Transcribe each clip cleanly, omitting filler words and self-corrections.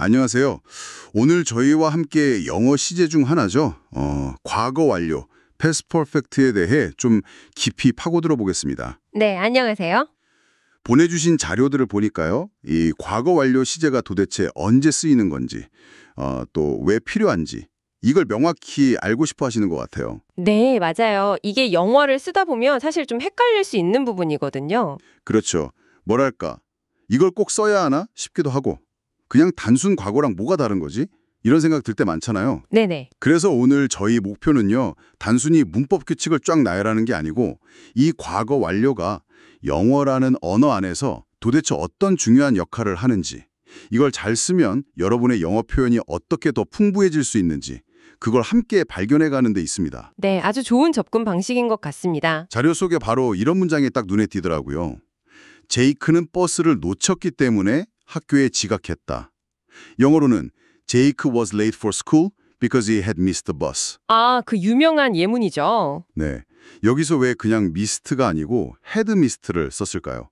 안녕하세요. 오늘 저희와 함께 영어 시제 중 하나죠. 과거 완료, past perfect에 대해 좀 깊이 파고들어 보겠습니다. 네, 안녕하세요. 보내주신 자료들을 보니까요. 이 과거 완료 시제가 도대체 언제 쓰이는 건지, 또 왜 필요한지, 이걸 명확히 알고 싶어 하시는 것 같아요. 네, 맞아요. 이게 영어를 쓰다 보면 사실 좀 헷갈릴 수 있는 부분이거든요. 그렇죠. 뭐랄까, 이걸 꼭 써야 하나 싶기도 하고, 그냥 단순 과거랑 뭐가 다른 거지? 이런 생각 들 때 많잖아요. 네네. 그래서 오늘 저희 목표는요, 단순히 문법 규칙을 쫙 나열하는 게 아니고 이 과거 완료가 영어라는 언어 안에서 도대체 어떤 중요한 역할을 하는지, 이걸 잘 쓰면 여러분의 영어 표현이 어떻게 더 풍부해질 수 있는지, 그걸 함께 발견해 가는 데 있습니다. 네, 아주 좋은 접근 방식인 것 같습니다. 자료 속에 바로 이런 문장이 딱 눈에 띄더라고요. 제이크는 버스를 놓쳤기 때문에 학교에 지각했다. 영어로는 Jake was late for school because he had missed the bus. 아, 그 유명한 예문이죠. 네, 여기서 왜 그냥 mist가 아니고 had missed를 썼을까요?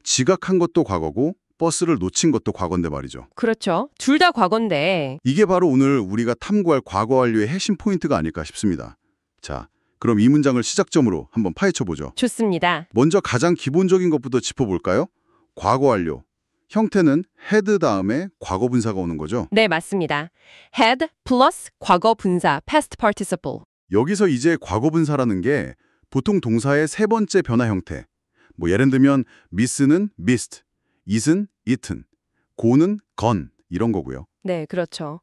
지각한 것도 과거고 버스를 놓친 것도 과거인데 말이죠. 그렇죠. 둘 다 과거인데. 이게 바로 오늘 우리가 탐구할 과거 완료의 핵심 포인트가 아닐까 싶습니다. 자, 그럼 이 문장을 시작점으로 한번 파헤쳐보죠. 좋습니다. 먼저 가장 기본적인 것부터 짚어볼까요? 과거 완료. 형태는 had 다음에 과거 분사가 오는 거죠. 네, 맞습니다. had 플러스 과거 분사 past participle. 여기서 이제 과거 분사라는 게 보통 동사의 세 번째 변화 형태. 예를 들면 miss는 missed, it은 eaten, go는 gone 이런 거고요. 네, 그렇죠.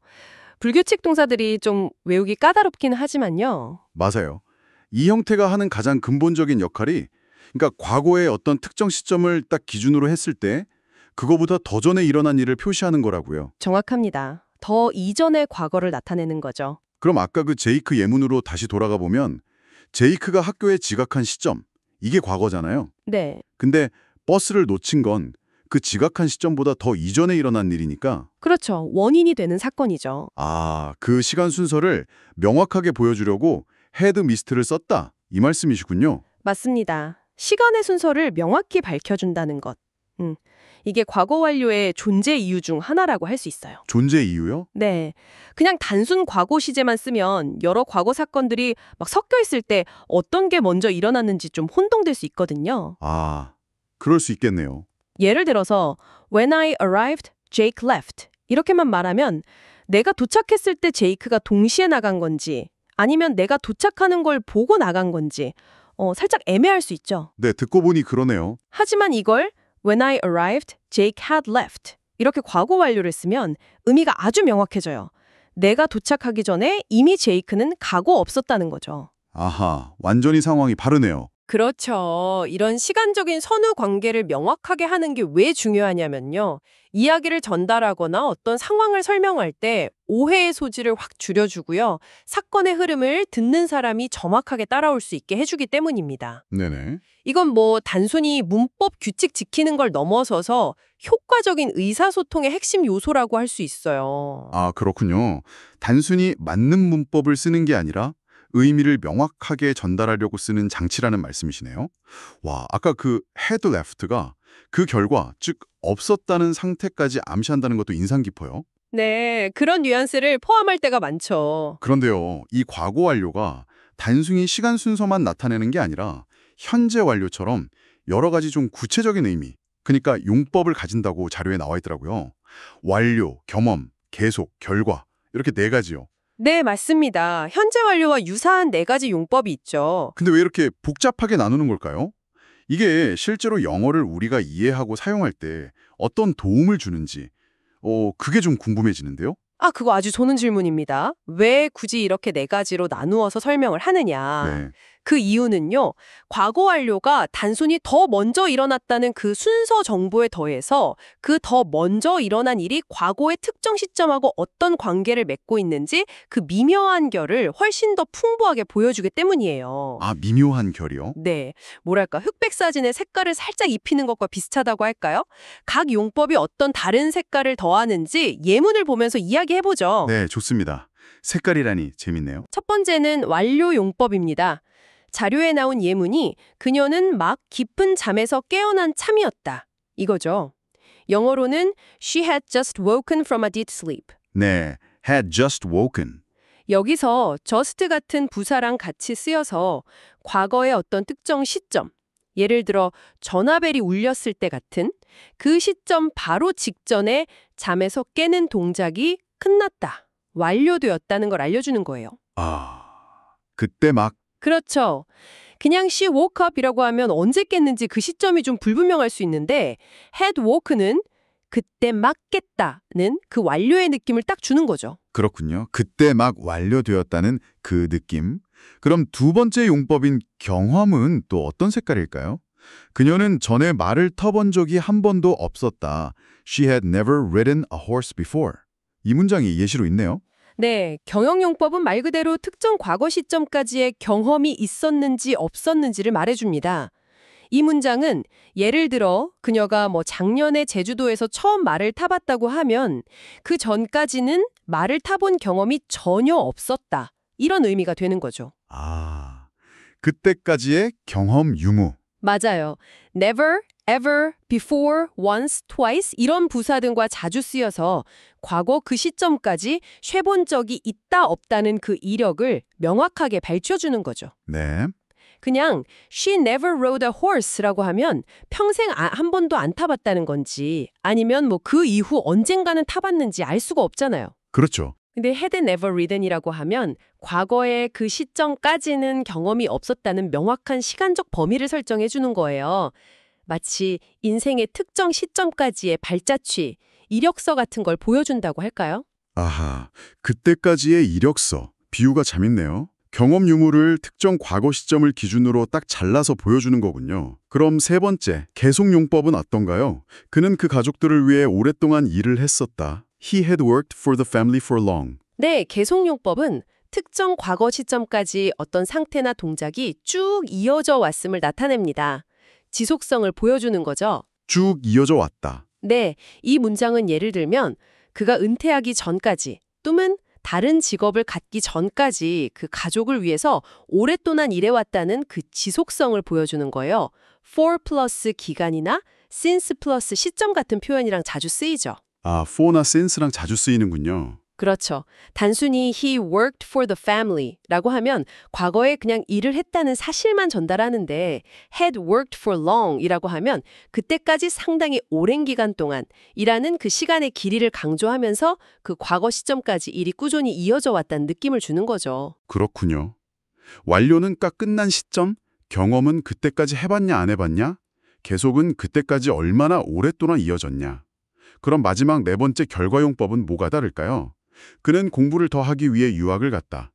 불규칙 동사들이 좀 외우기 까다롭긴 하지만요. 맞아요. 이 형태가 하는 가장 근본적인 역할이 그러니까 과거의 어떤 특정 시점을 딱 기준으로 했을 때 그거보다 더 전에 일어난 일을 표시하는 거라고요. 정확합니다. 더 이전의 과거를 나타내는 거죠. 그럼 아까 그 제이크 예문으로 다시 돌아가 보면 제이크가 학교에 지각한 시점, 이게 과거잖아요. 네. 근데 버스를 놓친 건 그 지각한 시점보다 더 이전에 일어난 일이니까 그렇죠. 원인이 되는 사건이죠. 그 시간 순서를 명확하게 보여주려고 헤드 미스트를 썼다. 이 말씀이시군요. 맞습니다. 시간의 순서를 명확히 밝혀준다는 것. 이게 과거 완료의 존재 이유 중 하나라고 할 수 있어요. 존재 이유요? 네. 그냥 단순 과거 시제만 쓰면 여러 과거 사건들이 막 섞여 있을 때 어떤 게 먼저 일어났는지 좀 혼동될 수 있거든요. 그럴 수 있겠네요. 예를 들어서 When I arrived, Jake left. 이렇게만 말하면 내가 도착했을 때 제이크가 동시에 나간 건지 아니면 내가 도착하는 걸 보고 나간 건지 살짝 애매할 수 있죠. 네, 듣고 보니 그러네요. 하지만 이걸 When I arrived, Jake had left. 이렇게 과거 완료를 쓰면 의미가 아주 명확해져요. 내가 도착하기 전에 이미 제이크는 가고 없었다는 거죠. 아하, 완전히 상황이 바르네요. 그렇죠. 이런 시간적인 선후 관계를 명확하게 하는 게 왜 중요하냐면요. 이야기를 전달하거나 어떤 상황을 설명할 때 오해의 소지를 확 줄여주고요. 사건의 흐름을 듣는 사람이 정확하게 따라올 수 있게 해주기 때문입니다. 네네. 이건 단순히 문법 규칙 지키는 걸 넘어서서 효과적인 의사소통의 핵심 요소라고 할 수 있어요. 그렇군요. 단순히 맞는 문법을 쓰는 게 아니라 의미를 명확하게 전달하려고 쓰는 장치라는 말씀이시네요. 와, 아까 그 had left가 그 결과, 즉 없었다는 상태까지 암시한다는 것도 인상 깊어요. 네, 그런 뉘앙스를 포함할 때가 많죠. 그런데요, 이 과거 완료가 단순히 시간 순서만 나타내는 게 아니라 현재 완료처럼 여러 가지 좀 구체적인 의미, 그러니까 용법을 가진다고 자료에 나와 있더라고요. 완료, 경험, 계속, 결과 이렇게 네 가지요. 네, 맞습니다. 현재 완료와 유사한 네 가지 용법이 있죠. 근데 왜 이렇게 복잡하게 나누는 걸까요? 이게 실제로 영어를 우리가 이해하고 사용할 때 어떤 도움을 주는지, 그게 좀 궁금해지는데요? 그거 아주 좋은 질문입니다. 왜 굳이 이렇게 네 가지로 나누어서 설명을 하느냐. 네. 그 이유는요. 과거 완료가 단순히 더 먼저 일어났다는 그 순서 정보에 더해서 그 더 먼저 일어난 일이 과거의 특정 시점하고 어떤 관계를 맺고 있는지 그 미묘한 결을 훨씬 더 풍부하게 보여주기 때문이에요. 미묘한 결이요? 네. 뭐랄까, 흑백 사진에 색깔을 살짝 입히는 것과 비슷하다고 할까요? 각 용법이 어떤 다른 색깔을 더하는지 예문을 보면서 이야기해보죠. 네, 좋습니다. 색깔이라니 재밌네요. 첫 번째는 완료 용법입니다. 자료에 나온 예문이 그녀는 막 깊은 잠에서 깨어난 참이었다. 이거죠. 영어로는 She had just woken from a deep sleep. 네, had just woken. 여기서 just 같은 부사랑 같이 쓰여서 과거의 어떤 특정 시점, 예를 들어 전화벨이 울렸을 때 같은 그 시점 바로 직전에 잠에서 깨는 동작이 끝났다, 완료되었다는 걸 알려주는 거예요. 그때 막 그렇죠. 그냥 she woke up이라고 하면 언제 깼는지 그 시점이 좀 불분명할 수 있는데 had woken은 그때 막 깼다는 그 완료의 느낌을 딱 주는 거죠. 그렇군요. 그때 막 완료되었다는 그 느낌. 그럼 두 번째 용법인 경험은 또 어떤 색깔일까요? 그녀는 전에 말을 타본 적이 한 번도 없었다. She had never ridden a horse before. 이 문장이 예시로 있네요. 네, 경영용법은 말 그대로 특정 과거 시점까지의 경험이 있었는지 없었는지를 말해줍니다. 이 문장은 예를 들어 그녀가 작년에 제주도에서 처음 말을 타봤다고 하면 그 전까지는 말을 타본 경험이 전혀 없었다, 이런 의미가 되는 거죠. 그때까지의 경험 유무. 맞아요. never, ever, before, once, twice 이런 부사 등과 자주 쓰여서 과거 그 시점까지 쇠본 적이 있다 없다는 그 이력을 명확하게 밝혀주는 거죠. 네. 그냥 she never rode a horse라고 하면 평생 한 번도 안 타봤다는 건지 아니면 그 이후 언젠가는 타봤는지 알 수가 없잖아요. 그렇죠. 근데 had never ridden이라고 하면 과거의 그 시점까지는 경험이 없었다는 명확한 시간적 범위를 설정해 주는 거예요. 마치 인생의 특정 시점까지의 발자취, 이력서 같은 걸 보여준다고 할까요? 아하, 그때까지의 이력서. 비유가 재밌네요. 경험 유무를 특정 과거 시점을 기준으로 딱 잘라서 보여주는 거군요. 그럼 세 번째, 계속용법은 어떤가요? 그는 그 가족들을 위해 오랫동안 일을 했었다. He had worked for the family for long. 네, 계속용법은 특정 과거 시점까지 어떤 상태나 동작이 쭉 이어져 왔음을 나타냅니다. 지속성을 보여주는 거죠. 쭉 이어져 왔다. 네, 이 문장은 예를 들면 그가 은퇴하기 전까지 또는 다른 직업을 갖기 전까지 그 가족을 위해서 오랫동안 일해왔다는 그 지속성을 보여주는 거예요. for 플러스 기간이나 since 플러스 시점 같은 표현이랑 자주 쓰이죠. for나 since랑 자주 쓰이는군요. 그렇죠. 단순히 he worked for the family라고 하면 과거에 그냥 일을 했다는 사실만 전달하는데 had worked for long이라고 하면 그때까지 상당히 오랜 기간 동안 일하는 그 시간의 길이를 강조하면서 그 과거 시점까지 일이 꾸준히 이어져 왔다는 느낌을 주는 거죠. 그렇군요. 완료는 딱 끝난 시점, 경험은 그때까지 해봤냐 안 해봤냐, 계속은 그때까지 얼마나 오랫동안 이어졌냐. 그럼 마지막 네 번째 결과용법은 뭐가 다를까요? 그는 공부를 더 하기 위해 유학을 갔다.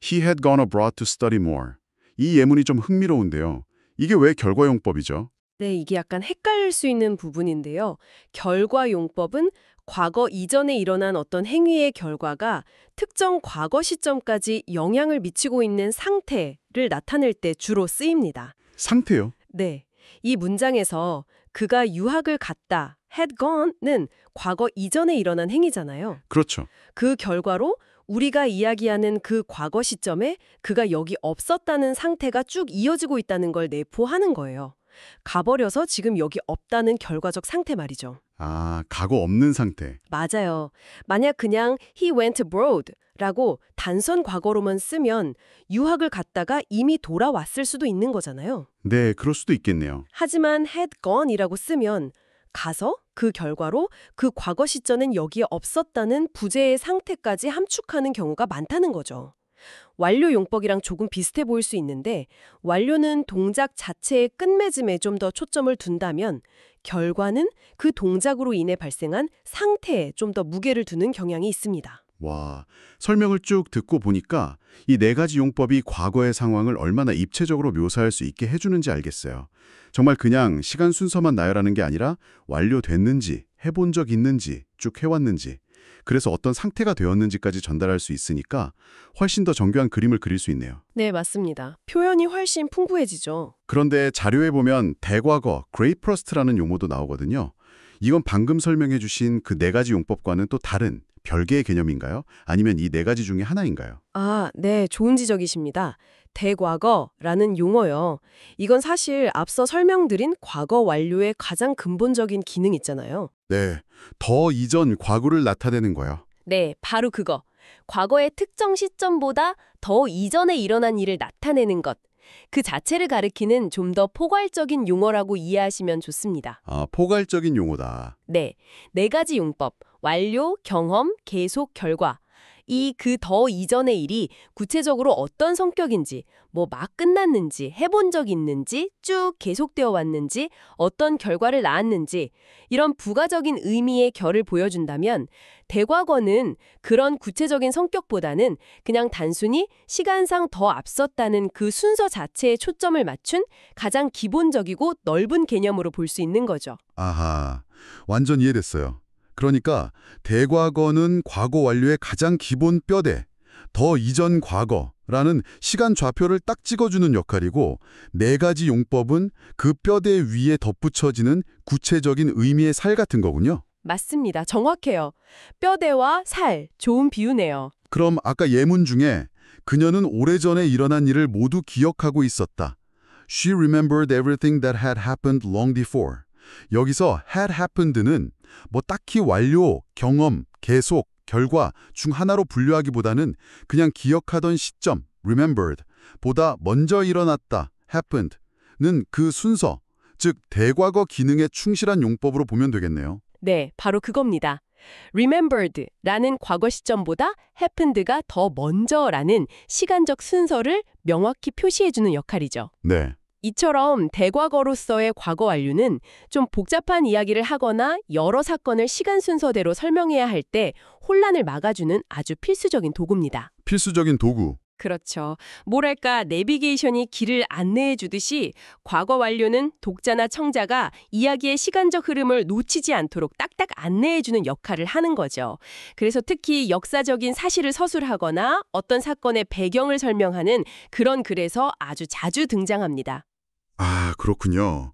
He had gone abroad to study more. 이 예문이 좀 흥미로운데요. 이게 왜 결과용법이죠? 네, 이게 약간 헷갈릴 수 있는 부분인데요. 결과용법은 과거 이전에 일어난 어떤 행위의 결과가 특정 과거 시점까지 영향을 미치고 있는 상태를 나타낼 때 주로 쓰입니다. 상태요. 네, 이 문장에서 그가 유학을 갔다, had gone는 과거 이전에 일어난 행위잖아요. 그렇죠. 그 결과로 우리가 이야기하는 그 과거 시점에 그가 여기 없었다는 상태가 쭉 이어지고 있다는 걸 내포하는 거예요. 가버려서 지금 여기 없다는 결과적 상태 말이죠. 가고 없는 상태. 맞아요. 만약 그냥 he went abroad 라고 단선 과거로만 쓰면 유학을 갔다가 이미 돌아왔을 수도 있는 거잖아요. 네, 그럴 수도 있겠네요. 하지만 had gone이라고 쓰면 가서 그 결과로 그 과거 시점은 여기에 없었다는 부재의 상태까지 함축하는 경우가 많다는 거죠. 완료 용법이랑 조금 비슷해 보일 수 있는데 완료는 동작 자체의 끝맺음에 좀 더 초점을 둔다면 결과는 그 동작으로 인해 발생한 상태에 좀 더 무게를 두는 경향이 있습니다. 와, 설명을 쭉 듣고 보니까 이 네 가지 용법이 과거의 상황을 얼마나 입체적으로 묘사할 수 있게 해주는지 알겠어요. 정말 그냥 시간 순서만 나열하는 게 아니라 완료됐는지, 해본 적 있는지, 쭉 해왔는지, 그래서 어떤 상태가 되었는지까지 전달할 수 있으니까 훨씬 더 정교한 그림을 그릴 수 있네요. 네, 맞습니다. 표현이 훨씬 풍부해지죠. 그런데 자료에 보면 대과거, great past라는 용어도 나오거든요. 이건 방금 설명해 주신 그 네 가지 용법과는 또 다른 별개의 개념인가요? 아니면 이 네 가지 중에 하나인가요? 아, 네, 좋은 지적이십니다. 대과거라는 용어요. 이건 사실 앞서 설명드린 과거 완료의 가장 근본적인 기능 있잖아요. 네, 더 이전 과거를 나타내는 거요. 네, 바로 그거. 과거의 특정 시점보다 더 이전에 일어난 일을 나타내는 것. 그 자체를 가리키는 좀 더 포괄적인 용어라고 이해하시면 좋습니다. 아, 포괄적인 용어다. 네, 네 가지 용법, 완료, 경험, 계속, 결과. 이 그 더 이전의 일이 구체적으로 어떤 성격인지, 뭐 막 끝났는지, 해본 적 있는지, 쭉 계속되어 왔는지, 어떤 결과를 낳았는지 이런 부가적인 의미의 결을 보여준다면 대과거는 그런 구체적인 성격보다는 그냥 단순히 시간상 더 앞섰다는 그 순서 자체에 초점을 맞춘 가장 기본적이고 넓은 개념으로 볼 수 있는 거죠. 아하, 완전 이해됐어요. 그러니까 대과거는 과거 완료의 가장 기본 뼈대, 더 이전 과거라는 시간 좌표를 딱 찍어주는 역할이고 네 가지 용법은 그 뼈대 위에 덧붙여지는 구체적인 의미의 살 같은 거군요. 맞습니다. 정확해요. 뼈대와 살, 좋은 비유네요. 그럼 아까 예문 중에 그녀는 오래전에 일어난 일을 모두 기억하고 있었다. She remembered everything that had happened long before. 여기서 had happened는 뭐 딱히 완료, 경험, 계속, 결과 중 하나로 분류하기보다는 그냥 기억하던 시점, remembered, 보다 먼저 일어났다, happened는 그 순서, 즉 대과거 기능에 충실한 용법으로 보면 되겠네요. 네, 바로 그겁니다. remembered라는 과거 시점보다 happened가 더 먼저라는 시간적 순서를 명확히 표시해주는 역할이죠. 네. 이처럼 대과거로서의 과거 완료는 좀 복잡한 이야기를 하거나 여러 사건을 시간 순서대로 설명해야 할 때 혼란을 막아주는 아주 필수적인 도구입니다. 필수적인 도구. 그렇죠. 뭐랄까 내비게이션이 길을 안내해 주듯이 과거 완료는 독자나 청자가 이야기의 시간적 흐름을 놓치지 않도록 딱딱 안내해 주는 역할을 하는 거죠. 그래서 특히 역사적인 사실을 서술하거나 어떤 사건의 배경을 설명하는 그런 글에서 아주 자주 등장합니다. 아, 그렇군요.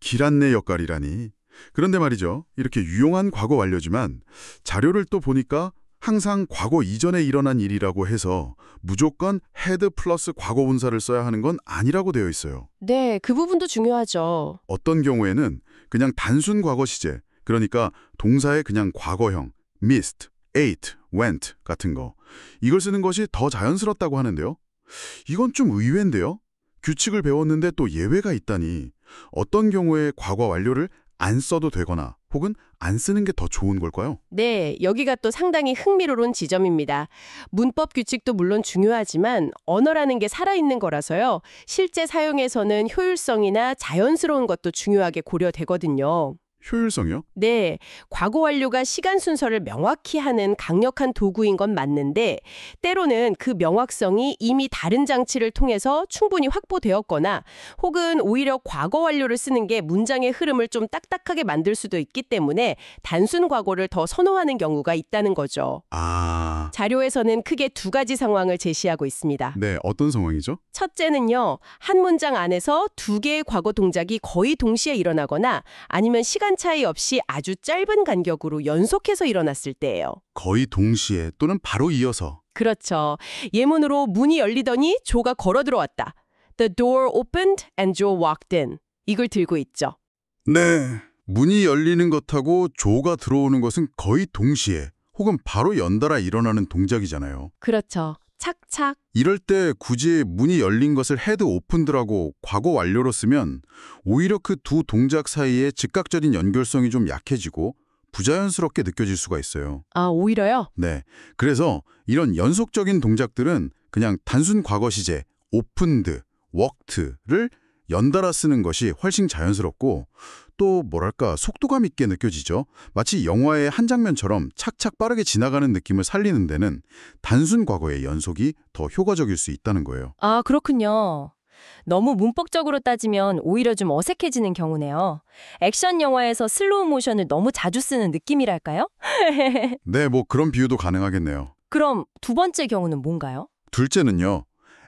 길 안내 역할이라니. 그런데 말이죠. 이렇게 유용한 과거 완료지만 자료를 또 보니까 항상 과거 이전에 일어난 일이라고 해서 무조건 had 플러스 과거 분사를 써야 하는 건 아니라고 되어 있어요. 네, 그 부분도 중요하죠. 어떤 경우에는 그냥 단순 과거 시제, 그러니까 동사의 그냥 과거형, missed, ate, went 같은 거. 이걸 쓰는 것이 더 자연스럽다고 하는데요. 이건 좀 의외인데요. 규칙을 배웠는데 또 예외가 있다니. 어떤 경우에 과거 완료를 안 써도 되거나 혹은 안 쓰는 게 더 좋은 걸까요? 네, 여기가 또 상당히 흥미로운 지점입니다. 문법 규칙도 물론 중요하지만 언어라는 게 살아있는 거라서요. 실제 사용에서는 효율성이나 자연스러운 것도 중요하게 고려되거든요. 효율성이요? 네, 과거 완료가 시간 순서를 명확히 하는 강력한 도구인 건 맞는데 때로는 그 명확성이 이미 다른 장치를 통해서 충분히 확보되었거나 혹은 오히려 과거 완료를 쓰는 게 문장의 흐름을 좀 딱딱하게 만들 수도 있기 때문에 단순 과거를 더 선호하는 경우가 있다는 거죠. 아, 자료에서는 크게 두 가지 상황을 제시하고 있습니다. 네, 어떤 상황이죠? 첫째는요, 한 문장 안에서 두 개의 과거 동작이 거의 동시에 일어나거나 아니면 시간 차이 없이 아주 짧은 간격으로 연속해서 일어났을 때예요. 거의 동시에 또는 바로 이어서. 그렇죠. 예문으로 문이 열리더니 조가 걸어 들어왔다. The door opened and Joe walked in. 이걸 들고 있죠. 네. 문이 열리는 것하고 조가 들어오는 것은 거의 동시에 혹은 바로 연달아 일어나는 동작이잖아요. 그렇죠. 착착. 이럴 때 굳이 문이 열린 것을 헤드 오픈드라고 과거 완료로 쓰면 오히려 그 두 동작 사이에 즉각적인 연결성이 좀 약해지고 부자연스럽게 느껴질 수가 있어요. 아, 오히려요? 네. 그래서 이런 연속적인 동작들은 그냥 단순 과거 시제 오픈드, 워크드를 연달아 쓰는 것이 훨씬 자연스럽고 또 뭐랄까 속도감 있게 느껴지죠. 마치 영화의 한 장면처럼 착착 빠르게 지나가는 느낌을 살리는 데는 단순 과거의 연속이 더 효과적일 수 있다는 거예요. 아, 그렇군요. 너무 문법적으로 따지면 오히려 좀 어색해지는 경우네요. 액션 영화에서 슬로우 모션을 너무 자주 쓰는 느낌이랄까요? 네, 뭐 그런 비유도 가능하겠네요. 그럼 두 번째 경우는 뭔가요? 둘째는요.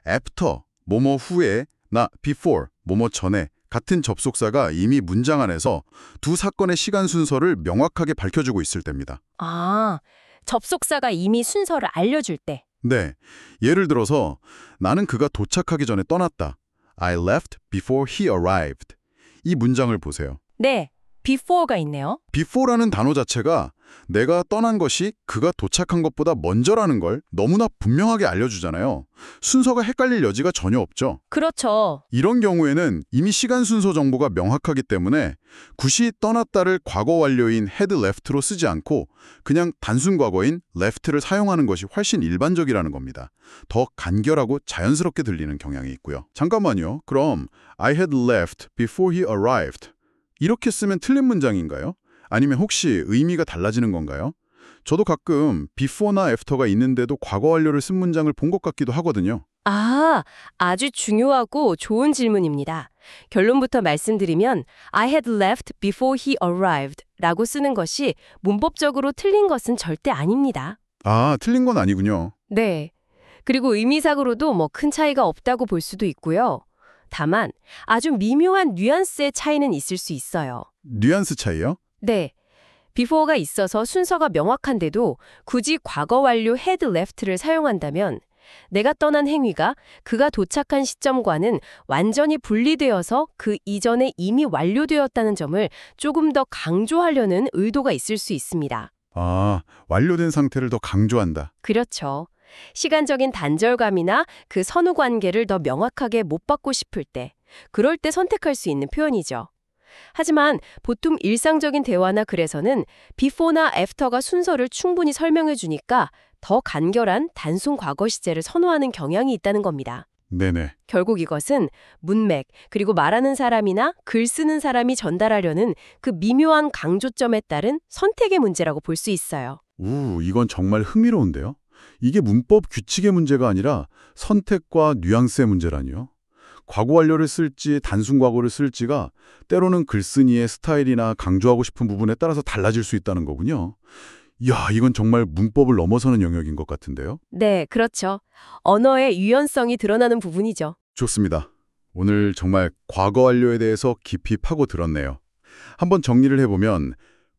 after, 뭐뭐 후에, 나 before, 뭐뭐 전에 같은 접속사가 이미 문장 안에서 두 사건의 시간 순서를 명확하게 밝혀주고 있을 때입니다. 아, 접속사가 이미 순서를 알려줄 때. 네, 예를 들어서 나는 그가 도착하기 전에 떠났다. I left before he arrived. 이 문장을 보세요. 네, before가 있네요. before라는 단어 자체가 내가 떠난 것이 그가 도착한 것보다 먼저라는 걸 너무나 분명하게 알려주잖아요. 순서가 헷갈릴 여지가 전혀 없죠. 그렇죠. 이런 경우에는 이미 시간 순서 정보가 명확하기 때문에 굿이 떠났다를 과거 완료인 had left로 쓰지 않고 그냥 단순 과거인 left를 사용하는 것이 훨씬 일반적이라는 겁니다. 더 간결하고 자연스럽게 들리는 경향이 있고요. 잠깐만요. 그럼 I had left before he arrived. 이렇게 쓰면 틀린 문장인가요? 아니면 혹시 의미가 달라지는 건가요? 저도 가끔 before나 after가 있는데도 과거 완료를 쓴 문장을 본 것 같기도 하거든요. 아, 아주 중요하고 좋은 질문입니다. 결론부터 말씀드리면 I had left before he arrived 라고 쓰는 것이 문법적으로 틀린 것은 절대 아닙니다. 아, 틀린 건 아니군요. 네. 그리고 의미상으로도 뭐 큰 차이가 없다고 볼 수도 있고요. 다만 아주 미묘한 뉘앙스의 차이는 있을 수 있어요. 뉘앙스 차이요? 네. before가 있어서 순서가 명확한데도 굳이 과거 완료 had left를 사용한다면 내가 떠난 행위가 그가 도착한 시점과는 완전히 분리되어서 그 이전에 이미 완료되었다는 점을 조금 더 강조하려는 의도가 있을 수 있습니다. 아, 완료된 상태를 더 강조한다. 그렇죠. 시간적인 단절감이나 그 선후 관계를 더 명확하게 못 받고 싶을 때, 그럴 때 선택할 수 있는 표현이죠. 하지만 보통 일상적인 대화나 글에서는 before나 after가 순서를 충분히 설명해 주니까 더 간결한 단순 과거 시제를 선호하는 경향이 있다는 겁니다. 네네. 결국 이것은 문맥, 그리고 말하는 사람이나 글 쓰는 사람이 전달하려는 그 미묘한 강조점에 따른 선택의 문제라고 볼 수 있어요. 이건 정말 흥미로운데요. 이게 문법 규칙의 문제가 아니라 선택과 뉘앙스의 문제라니요. 과거 완료를 쓸지 단순 과거를 쓸지가 때로는 글쓴이의 스타일이나 강조하고 싶은 부분에 따라서 달라질 수 있다는 거군요. 이야, 이건 정말 문법을 넘어서는 영역인 것 같은데요. 네, 그렇죠. 언어의 유연성이 드러나는 부분이죠. 좋습니다. 오늘 정말 과거 완료에 대해서 깊이 파고 들었네요. 한번 정리를 해보면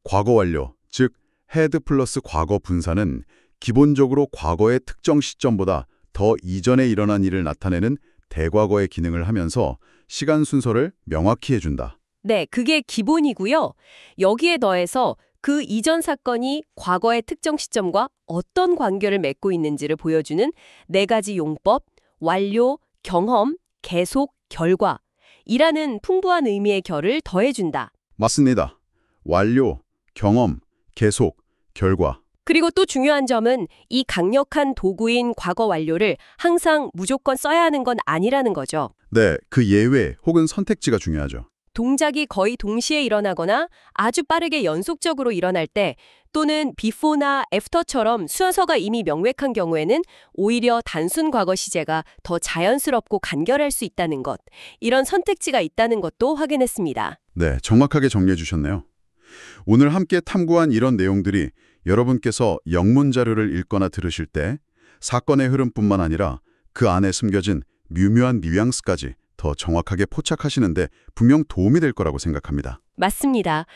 과거 완료, 즉 had 플러스 과거 분사는 기본적으로 과거의 특정 시점보다 더 이전에 일어난 일을 나타내는 대과거의 기능을 하면서 시간 순서를 명확히 해준다. 네, 그게 기본이고요. 여기에 더해서 그 이전 사건이 과거의 특정 시점과 어떤 관계를 맺고 있는지를 보여주는 네 가지 용법, 완료, 경험, 계속, 결과 이라는 풍부한 의미의 결을 더해준다. 맞습니다. 완료, 경험, 계속, 결과. 그리고 또 중요한 점은 이 강력한 도구인 과거 완료를 항상 무조건 써야 하는 건 아니라는 거죠. 네, 그 예외 혹은 선택지가 중요하죠. 동작이 거의 동시에 일어나거나 아주 빠르게 연속적으로 일어날 때 또는 before나 after처럼 순서가 이미 명백한 경우에는 오히려 단순 과거 시제가 더 자연스럽고 간결할 수 있다는 것, 이런 선택지가 있다는 것도 확인했습니다. 네, 정확하게 정리해 주셨네요. 오늘 함께 탐구한 이런 내용들이 여러분께서 영문 자료를 읽거나 들으실 때 사건의 흐름뿐만 아니라 그 안에 숨겨진 미묘한 뉘앙스까지 더 정확하게 포착하시는데 분명 도움이 될 거라고 생각합니다. 맞습니다.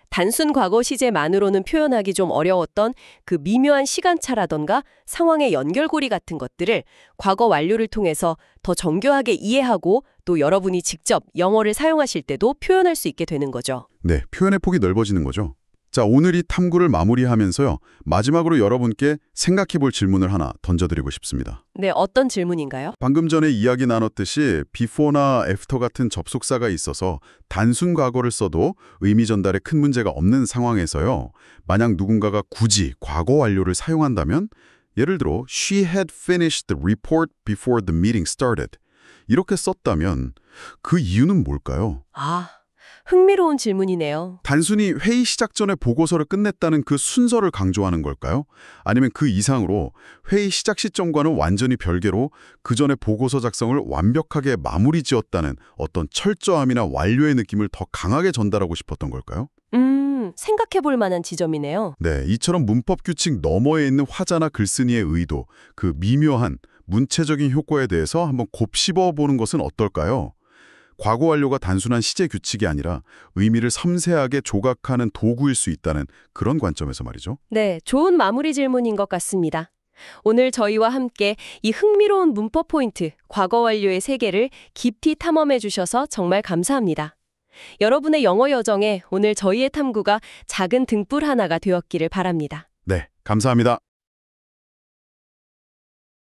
단순 과거 시제만으로는 표현하기 좀 어려웠던 그 미묘한 시간차라던가 상황의 연결고리 같은 것들을 과거 완료를 통해서 더 정교하게 이해하고 또 여러분이 직접 영어를 사용하실 때도 표현할 수 있게 되는 거죠. 네, 표현의 폭이 넓어지는 거죠. 자, 오늘 이 탐구를 마무리하면서요. 마지막으로 여러분께 생각해 볼 질문을 하나 던져드리고 싶습니다. 네, 어떤 질문인가요? 방금 전에 이야기 나눴듯이 before나 after 같은 접속사가 있어서 단순 과거를 써도 의미 전달에 큰 문제가 없는 상황에서요. 만약 누군가가 굳이 과거 완료를 사용한다면 예를 들어 She had finished the report before the meeting started. 이렇게 썼다면 그 이유는 뭘까요? 흥미로운 질문이네요. 단순히 회의 시작 전에 보고서를 끝냈다는 그 순서를 강조하는 걸까요? 아니면 그 이상으로 회의 시작 시점과는 완전히 별개로 그 전에 보고서 작성을 완벽하게 마무리 지었다는 어떤 철저함이나 완료의 느낌을 더 강하게 전달하고 싶었던 걸까요? 생각해 볼 만한 지점이네요. 네, 이처럼 문법 규칙 너머에 있는 화자나 글쓴이의 의도, 그 미묘한 문체적인 효과에 대해서 한번 곱씹어 보는 것은 어떨까요? 과거 완료가 단순한 시제 규칙이 아니라 의미를 섬세하게 조각하는 도구일 수 있다는 그런 관점에서 말이죠. 네, 좋은 마무리 질문인 것 같습니다. 오늘 저희와 함께 이 흥미로운 문법 포인트, 과거 완료의 세계를 깊이 탐험해 주셔서 정말 감사합니다. 여러분의 영어 여정에 오늘 저희의 탐구가 작은 등불 하나가 되었기를 바랍니다. 네, 감사합니다.